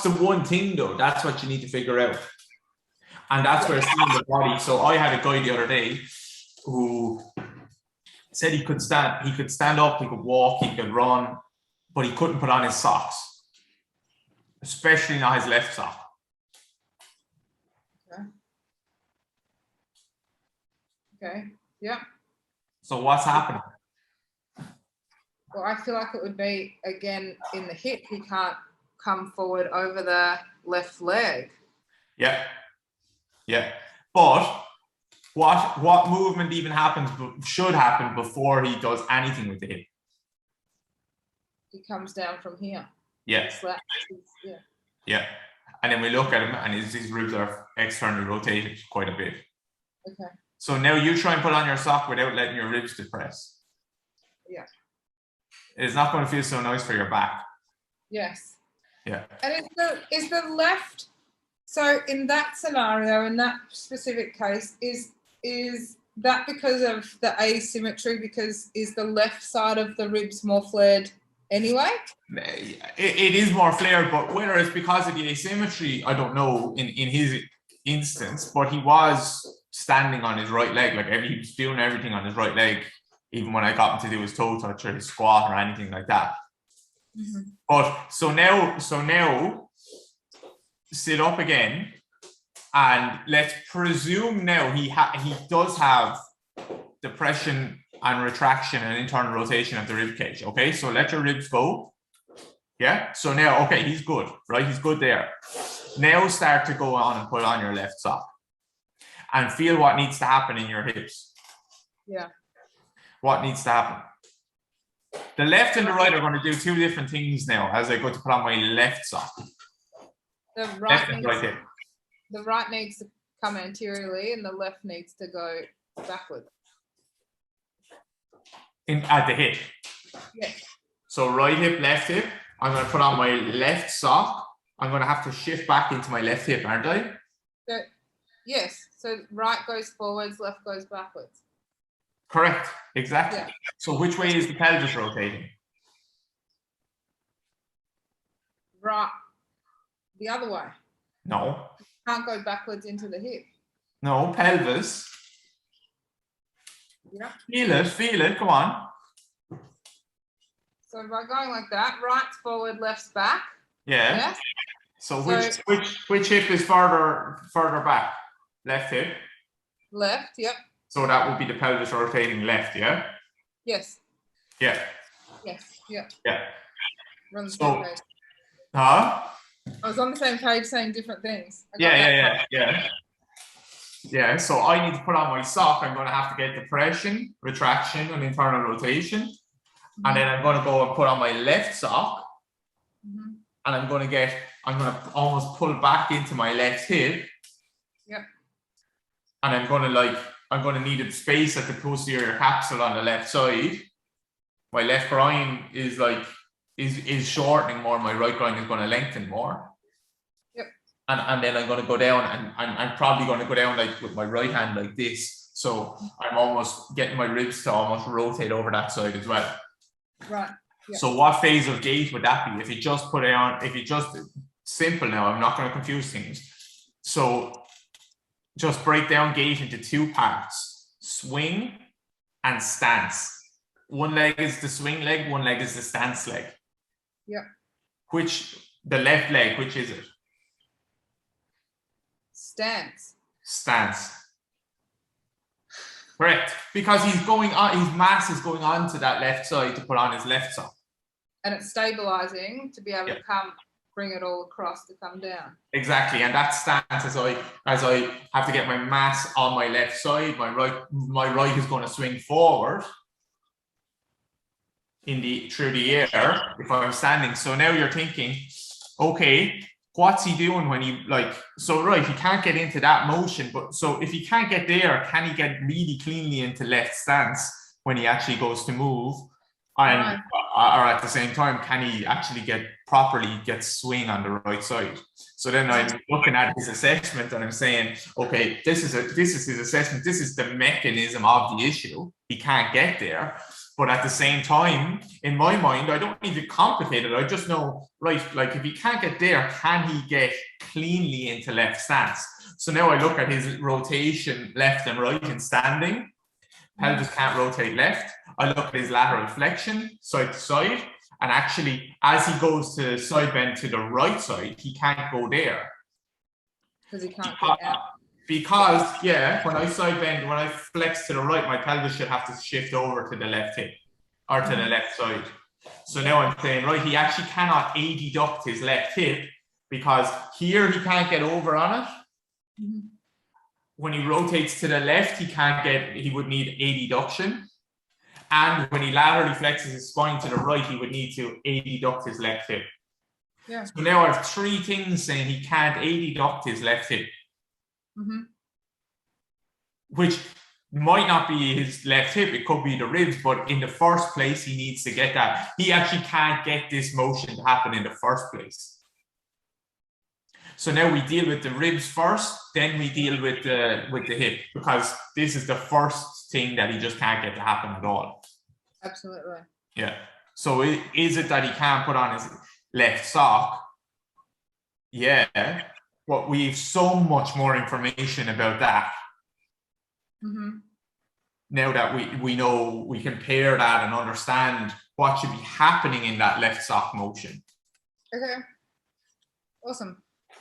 the one thing though? That's what you need to figure out. And that's where seeing the body. So I had a guy the other day who said he could stand up, he could walk, he could run, but he couldn't put on his socks, especially not his left sock. Okay. Yeah. So what's happening? Well, I feel like it would be, again, in the hip. He can't come forward over the left leg. Yeah. Yeah. But what movement even happens, should happen before he does anything with the hip? He comes down from here. Yeah. Yeah. Yeah. And then we look at him and his ribs are externally rotated quite a bit. Okay. So now you try and put on your sock without letting your ribs depress. Yeah. It's not going to feel so nice for your back. Yes. Yeah. And is the left, so in that scenario, in that specific case, is that because of the asymmetry, because is the left side of the ribs more flared anyway? It is more flared, but whether it's because of the asymmetry, I don't know in his instance, but he was standing on his right leg, like he was doing everything on his right leg, even when I got him to do his toe touch or his squat or anything like that. Mm-hmm. But so now sit up again, and let's presume now he does have depression and retraction and internal rotation of the rib cage. Okay, so let your ribs go. Yeah, so now, okay, he's good, right? He's good there. Now start to go on and put on your left sock and feel what needs to happen in your hips. Yeah. What needs to happen? The left and the right are going to do two different things now as I go to put on my left sock. The right needs to come anteriorly and the left needs to go backwards. At the hip. Yes. So right hip, left hip. I'm going to put on my left sock. I'm going to have to shift back into my left hip, aren't I? So, yes. So right goes forwards, left goes backwards. Correct. Exactly. Yeah. So which way is the pelvis rotating? Right. The other way. No. You can't go backwards into the hip. No, pelvis. Yeah. Feel it, come on. So by going like that, right's forward, left's back. Yeah. Yes? So which hip is further back? Left hip? Left, yep. So that would be the pelvis rotating left, yeah? Yes. Yeah. Yes, yeah. Yeah. We're on the same page. Huh? I was on the same page saying different things. Yeah, so I need to put on my sock. I'm going to have to get depression, retraction, and internal rotation. Mm-hmm. And then I'm going to go and put on my left sock. Mm-hmm. And I'm going to almost pull back into my left hip. Yep. And I'm going to need a space at the posterior capsule on the left side. My left groin is shortening more. My right groin is going to lengthen more. Yep. And then I'm going to go down and I'm probably going to go down like with my right hand like this. So I'm almost getting my ribs to almost rotate over that side as well. Right. Yep. So what phase of gait would that be? If you just simple now, I'm not going to confuse things. So just break down gait into two parts, swing and stance. One leg is the swing leg, one leg is the stance leg. Yeah. The left leg, which is it? Stance. Correct. Because his mass is going on to that left side to put on his left sock. And it's stabilizing to be able to bring it all across to come down. Exactly. And that stance as I have to get my mass on my left side, my right is going to swing forward through the air if I'm standing. So now you're thinking, okay, what's he doing when he he can't get into that motion, but so if he can't get there, can he get really cleanly into left stance when he actually goes to move? And or at the same time, can he actually get swing on the right side? So then I'm looking at his assessment and I'm saying, okay, this is his assessment. This is the mechanism of the issue. He can't get there. But at the same time, in my mind, I don't need to complicate it. I just know, right, like if he can't get there, can he get cleanly into left stance? So now I look at his rotation left and right in standing. Pelvis can't rotate left. I look at his lateral flexion, side to side. And actually, as he goes to side bend to the right side, he can't go there. Because he can't get out. Because, yeah, when I side bend, when I flex to the right, my pelvis should have to shift over to the left hip or to the left side. So now I'm saying, right, he actually cannot adduct his left hip because here he can't get over on it. When he rotates to the left, he would need adduction. And when he laterally flexes his spine to the right, he would need to adduct his left hip. Yeah. So now I have three things saying he can't adduct his left hip. Which might not be his left hip, it could be the ribs, but in the first place, he needs to get that. He actually can't get this motion to happen in the first place. So now we deal with the ribs first, then we deal with the hip, because this is the first thing that he just can't get to happen at all. Absolutely. Yeah. So is it that he can't put on his left sock? Yeah. But we have so much more information about that. Now that we know, we compare that and understand what should be happening in that left sock motion. Okay. Awesome.